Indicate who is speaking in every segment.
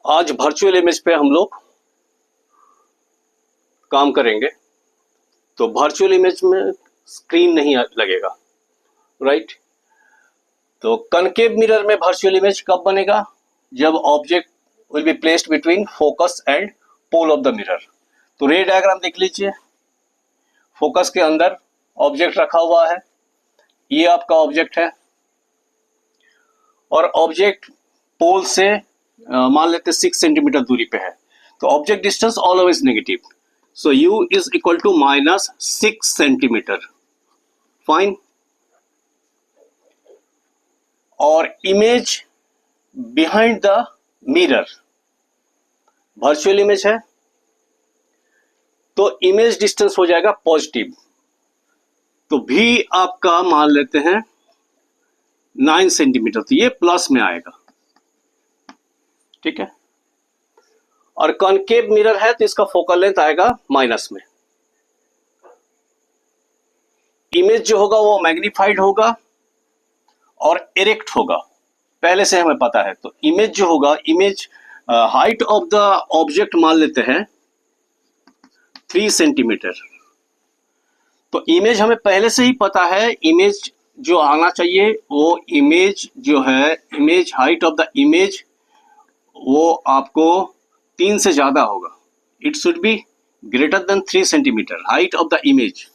Speaker 1: आज virtual image पे हम लोग काम करेंगे। तो वर्चुअल इमेज में स्क्रीन नहीं लगेगा, राइट। तो कनकेव मिरर में वर्चुअल इमेज कब बनेगा? जब object will be placed between focus and pole of the mirror. तो रे डायग्राम देख लीजिए। फोकस के अंदर ऑब्जेक्ट रखा हुआ है, ये आपका ऑब्जेक्ट है, और ऑब्जेक्ट पोल से मान लेते 6 सेंटीमीटर दूरी पे है। तो object distance always negative, so u is equal to -6 centimetre. Fine. और image behind the mirror virtual image है, तो इमेज डिस्टेंस हो जाएगा पॉजिटिव। तो भी आपका मान लेते हैं 9 सेंटीमीटर, तो ये प्लस में आएगा, ठीक है। और कॉनकेव मिरर है तो इसका फोकल लेंथ आएगा माइनस में। इमेज जो होगा वो मैग्नीफाइड होगा और इरेक्ट होगा, पहले से हमें पता है। तो इमेज जो होगा, image height of the object मान लेते हैं 3 सेंटीमीटर। तो इमेज हमें पहले से ही पता है, इमेज जो आना चाहिए वो इमेज जो है, image height of the image वो आपको 3 से ज्यादा होगा। It should be greater than 3 centimetre. Height of the image,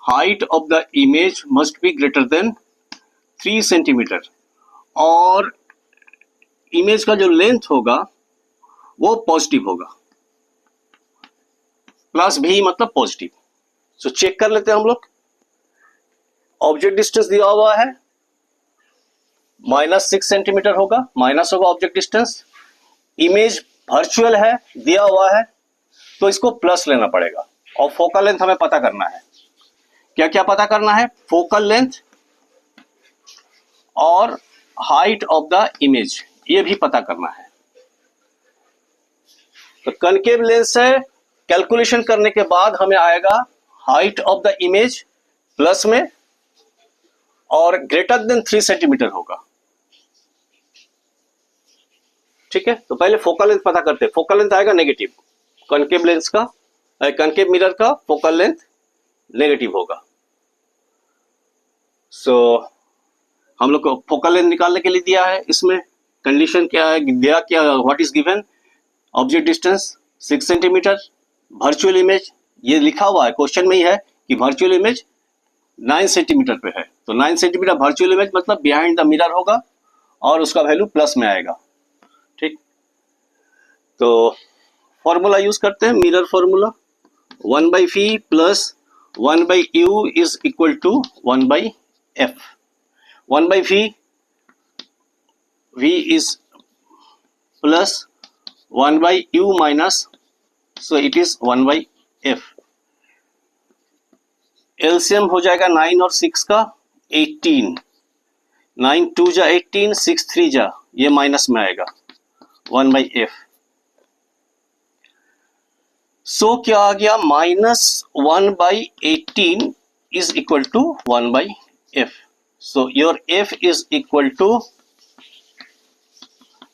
Speaker 1: height of the image must be greater than 3 centimetre. और इमेज का जो लेंथ होगा वो पॉजिटिव होगा, प्लस भी मतलब पॉजिटिव। सो चेक कर लेते हैं हम लोग। ऑब्जेक्ट डिस्टेंस दिया हुआ है -6 सेंटीमीटर होगा, माइनस होगा ऑब्जेक्ट डिस्टेंस। इमेज वर्चुअल है, दिया हुआ है, तो इसको प्लस लेना पड़ेगा। और फोकल लेंथ हमें पता करना है। क्या क्या पता करना है? फोकल लेंथ और हाइट ऑफ द इमेज, ये भी पता करना है। तो कनकेव लेंस से कैलकुलेशन करने के बाद हमें आएगा height of the image plus में और ग्रेटर देन 3 सेंटीमीटर होगा, ठीक है। तो पहले फोकल लेंथ पता करते हैं। फोकल लेंथ आएगा नेगेटिव, कनकेव लेंस का, कनकेव मिरर का फोकल लेंथ नेगेटिव होगा। सो हम लोग को फोकल लेंथ निकालने के लिए दिया है। इसमें कंडीशन क्या है, दिया क्या, what is given? Object distance 6 centimetre, virtual image ये लिखा हुआ है, क्वेश्चन में ही है कि वर्चुअल इमेज 9 सेंटीमीटर पे है। तो 9 सेंटीमीटर वर्चुअल इमेज मतलब बिहाइंड द मिरर होगा और उसका वैल्यू प्लस में आएगा, ठीक। तो फॉर्मूला यूज करते हैं, mirror formula 1/v plus 1/u is equal to 1/f। 1/v, v is plus 1/u minus, so it is 1/f। LCM हो जाएगा 9 और 6 का 18, 9 2 जा 18, 6 3 जा, ये माइनस में आएगा 1/f। सो क्या आ गया? -1/18 is equal to 1/f। So your f is equal to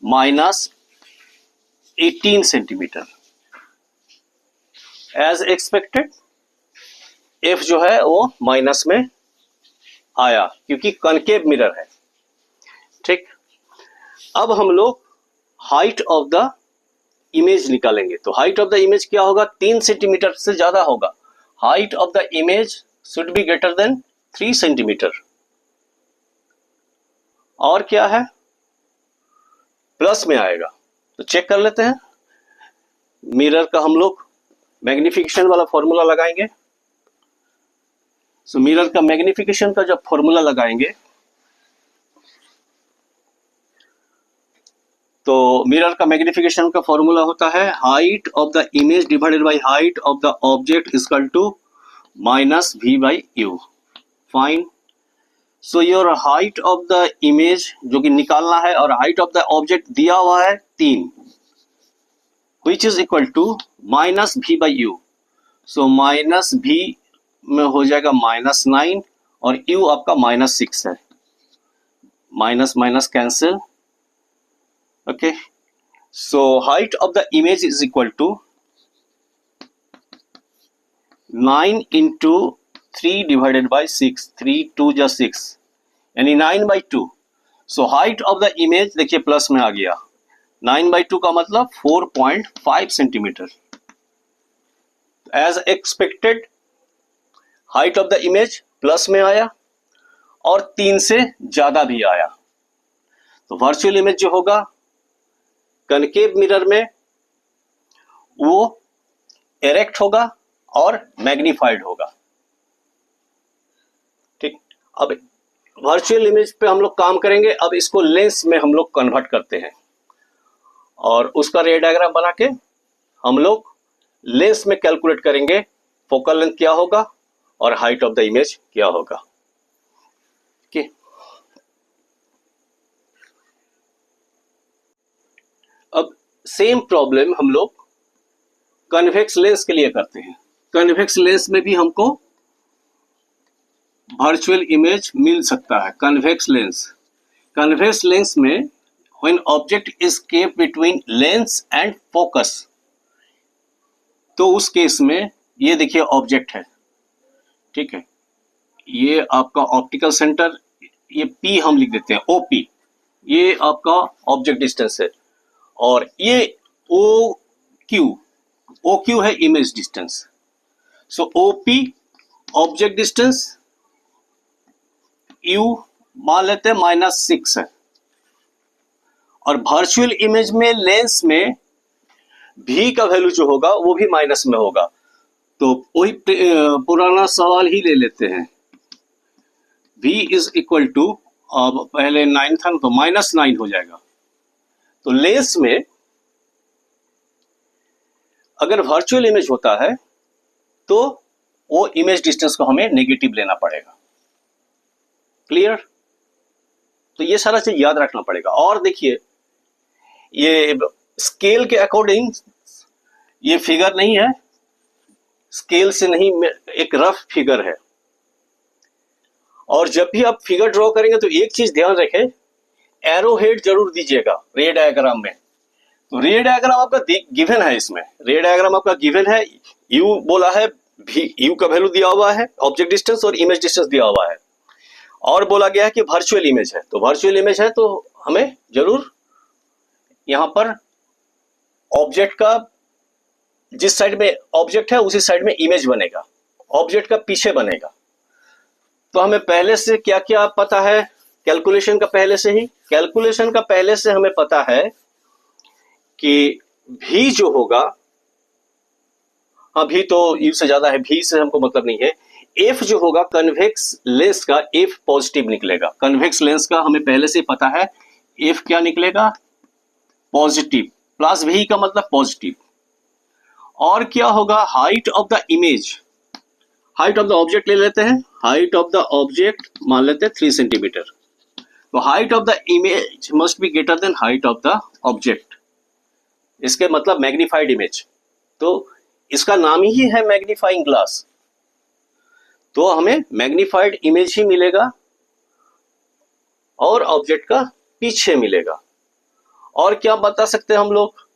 Speaker 1: -18 centimetre. As expected f जो है वो माइनस में आया क्योंकि कनकेव मिरर है, ठीक। अब हम लोग हाइट ऑफ द इमेज निकालेंगे। तो हाइट ऑफ द इमेज क्या होगा? 3 सेंटीमीटर से ज्यादा होगा। Height of the image should be greater than 3 centimetre. और क्या है? प्लस में आएगा। तो चेक कर लेते हैं। मिरर का हम लोग मैग्निफिकेशन वाला फॉर्मूला लगाएंगे। सो मिरर का मैग्निफिकेशन का जब फॉर्मूला लगाएंगे तो मिरर का मैग्निफिकेशन का फॉर्मूला होता है height of the image divided by height of the object is equal to -v/u। Fine. So your height of the image जो कि निकालना है और हाइट ऑफ द ऑब्जेक्ट दिया हुआ है 3, which is equal to -v/u। So -v में हो जाएगा -9 और u आपका -6 है, minus minus cancel, okay. So height of the image is equal to 9 into 3 divided by 6, 3 2 जा 6 यानी 9/2। So height of the image देखिए प्लस में आ गया, 9/2 का मतलब 4.5 centimetre. As expected height of the image plus में आया और 3 से ज्यादा भी आया। तो वर्चुअल इमेज जो होगा कनकेव मिरर में वो एरेक्ट होगा और मैग्नीफाइड होगा। ठीक, अब वर्चुअल इमेज पे हम लोग काम करेंगे। अब इसको लेंस में हम लोग कन्वर्ट करते हैं और उसका रे डायग्राम बना के हम लोग लेंस में कैलकुलेट करेंगे फोकल लेंथ क्या होगा और हाइट ऑफ द इमेज क्या होगा। ठीक, अब सेम प्रॉब्लम हम लोग कन्वेक्स लेंस के लिए करते हैं। कन्वेक्स लेंस में भी हमको वर्चुअल इमेज मिल सकता है। कन्वेक्स लेंस में when object is kept between lens and focus, तो उस केस में ये देखिए ऑब्जेक्ट है, ठीक है, ये आपका ऑप्टिकल सेंटर, ये P हम लिख देते हैं OP, ये आपका ऑब्जेक्ट डिस्टेंस है और ये OQ है इमेज डिस्टेंस। सो OP ऑब्जेक्ट डिस्टेंस, U मान लेते हैं -6 है। और वर्चुअल इमेज में लेंस में V का वैल्यू जो होगा वो भी माइनस में होगा। तो वही पुराना सवाल ही ले लेते हैं। V इज इक्वल टू, अब पहले 9 था तो -9 हो जाएगा। तो लेंस में अगर वर्चुअल इमेज होता है तो वो इमेज डिस्टेंस को हमें नेगेटिव लेना पड़ेगा। क्लियर? तो ये सारा चीज याद रखना पड़ेगा। और देखिए ये स्केल के अकॉर्डिंग ये फिगर नहीं है, स्केल से नहीं, एक रफ फिगर है। और जब भी आप फिगर ड्रॉ करेंगे तो एक चीज ध्यान रखें, एरो हेड जरूर दीजिएगा रे डायग्राम में। तो रे डायग्राम आपका गिवन है, इसमें रे डायग्राम आपका गिवन है, यू बोला है, यू का वैल्यू दिया हुआ है, ऑब्जेक्ट डिस्टेंस और इमेज डिस्टेंस दिया हुआ है, और बोला गया है कि वर्चुअल इमेज है। तो वर्चुअल इमेज है तो हमें जरूर यहां पर ऑब्जेक्ट का जिस साइड में ऑब्जेक्ट है उसी साइड में इमेज बनेगा, ऑब्जेक्ट का पीछे बनेगा। तो हमें पहले से क्या क्या पता है कैलकुलेशन का पहले से हमें पता है कि V जो होगा, हाँ V तो U से ज्यादा है, V से हमको मतलब नहीं है। F जो होगा कन्वेक्स लेंस का, F पॉजिटिव निकलेगा। कन्वेक्स लेंस का हमें पहले से पता है F क्या निकलेगा, पॉजिटिव, प्लस V का मतलब पॉजिटिव। और क्या होगा, height of the image, height of the object ले लेते हैं, हाइट ऑफ द ऑब्जेक्ट मान लेते हैं 3 सेंटीमीटर। तो height of the image must be greater than height of the object, इसके मतलब मैग्नीफाइड इमेज। तो इसका नाम ही है मैग्नीफाइंग ग्लास, तो हमें मैग्नीफाइड इमेज ही मिलेगा और ऑब्जेक्ट का पीछे मिलेगा। और क्या बता सकते हैं हम लोग,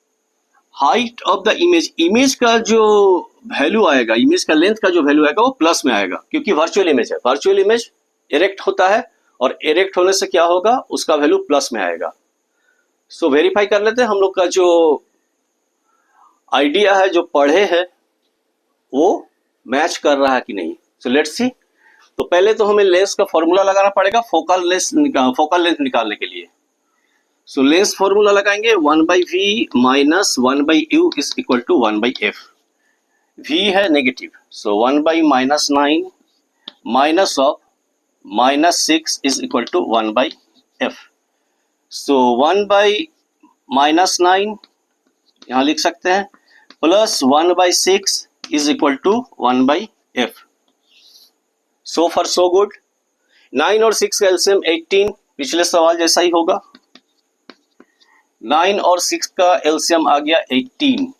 Speaker 1: height of the image, image का जो वैल्यू आएगा, इमेज का लेंथ का जो वैल्यू आएगा वो प्लस में आएगा, क्योंकि वर्चुअल इमेज है। वर्चुअल इमेज इरेक्ट होता है और इरेक्ट होने से क्या होगा, उसका वैल्यू प्लस में आएगा। सो वेरीफाई कर लेते हैं हम लोग का जो आइडिया है, जो पढ़े हैं, वो मैच कर रहा है कि नहीं। So let's see. तो पहले तो हमें लेंस का फॉर्मूला लगाना पड़ेगा फोकल लेंथ निकालने के लिए। सो लेंस फॉर्मूला लगाएंगे, 1/v minus 1/u is equal to 1/f। v है negative, so 1/-9 minus of -6 is equal to 1/f। So 1/-9 यहां लिख सकते हैं, plus 1/6 is equal to 1/f। So far so good. 9 और 6 का एलसीएम 18, पिछले सवाल जैसा ही होगा। 9 और 6 का एलसीएम आ गया 18।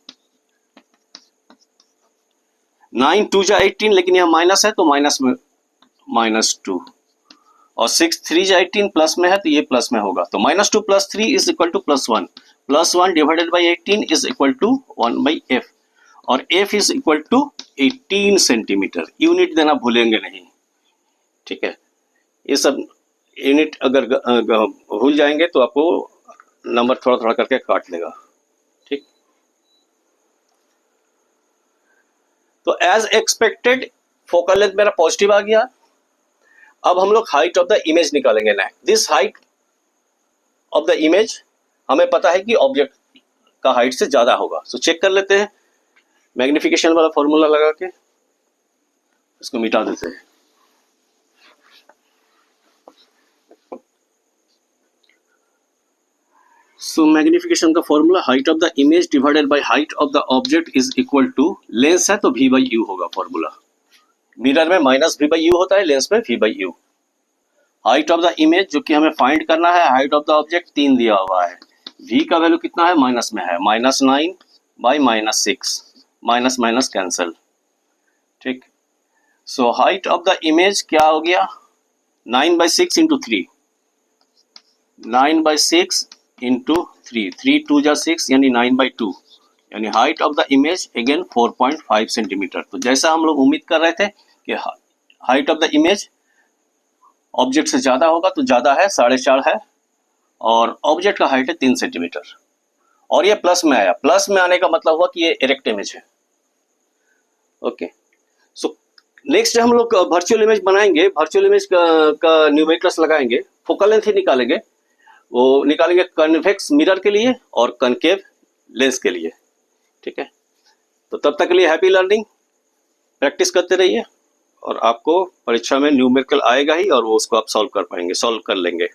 Speaker 1: 9 2 जा 18, लेकिन यहां माइनस है तो माइनस में -2, और 6 3 जा 18 प्लस में है तो ये प्लस में होगा। तो -2 + 3 is equal to +1। +1 divided by 18 is equal to 1/f, और f is equal to 18 centimetre. Unit देना भूलेंगे नहीं, ठीक है। ये सब यूनिट अगर भूल जाएंगे तो आपको नंबर थोड़ा थोड़ा करके काट लेगा, ठीक। तो एज एक्सपेक्टेड फोकल लेंथ मेरा पॉजिटिव आ गया। अब हम लोग हाइट ऑफ द इमेज निकालेंगे ना। This height of the image हमें पता है कि ऑब्जेक्ट का हाइट से ज्यादा होगा, तो चेक कर लेते हैं मैग्निफिकेशन वाला फॉर्मूला लगा के, इसको मिटा देते हैं। सो मैग्निफिकेशन का formula height of the image divided by height of the object is equal to, lens है तो v/u होगा फॉर्मूला। मिरर में -v/u होता है, लेंस में v/u। Height of the image जो कि हमें फाइंड करना है, हाइट ऑफ द ऑब्जेक्ट 3 दिया हुआ है, v का वैल्यू कितना है, माइनस में है, -9 बाई -6, माइनस माइनस कैंसल, ठीक। So height of the image क्या हो गया, 9/6 इंटू 3, 9/6 इंटू 3, 3 2 जा 6 यानी 9/2, यानी height of the image again 4.5 centimetre. तो जैसा हम लोग उम्मीद कर रहे थे कि height of the image object से ज्यादा होगा, तो ज्यादा है 4.5 है, और ऑब्जेक्ट का हाइट है 3 सेंटीमीटर, और ये प्लस में आया। प्लस में आने का मतलब हुआ कि ये इरेक्ट इमेज है, ओके। सो नेक्स्ट हम लोग वर्चुअल इमेज बनाएंगे। वर्चुअल इमेज का न्यूमेरिकल्स लगाएंगे, फोकल लेंथ ही निकालेंगे, वो निकालेंगे कन्वेक्स मिरर के लिए और कनकेव लेंस के लिए, ठीक है। तो तब तक के लिए हैप्पी लर्निंग, प्रैक्टिस करते रहिए, और आपको परीक्षा में न्यूमेरिकल आएगा ही, और वो उसको आप सॉल्व कर पाएंगे, सॉल्व कर लेंगे।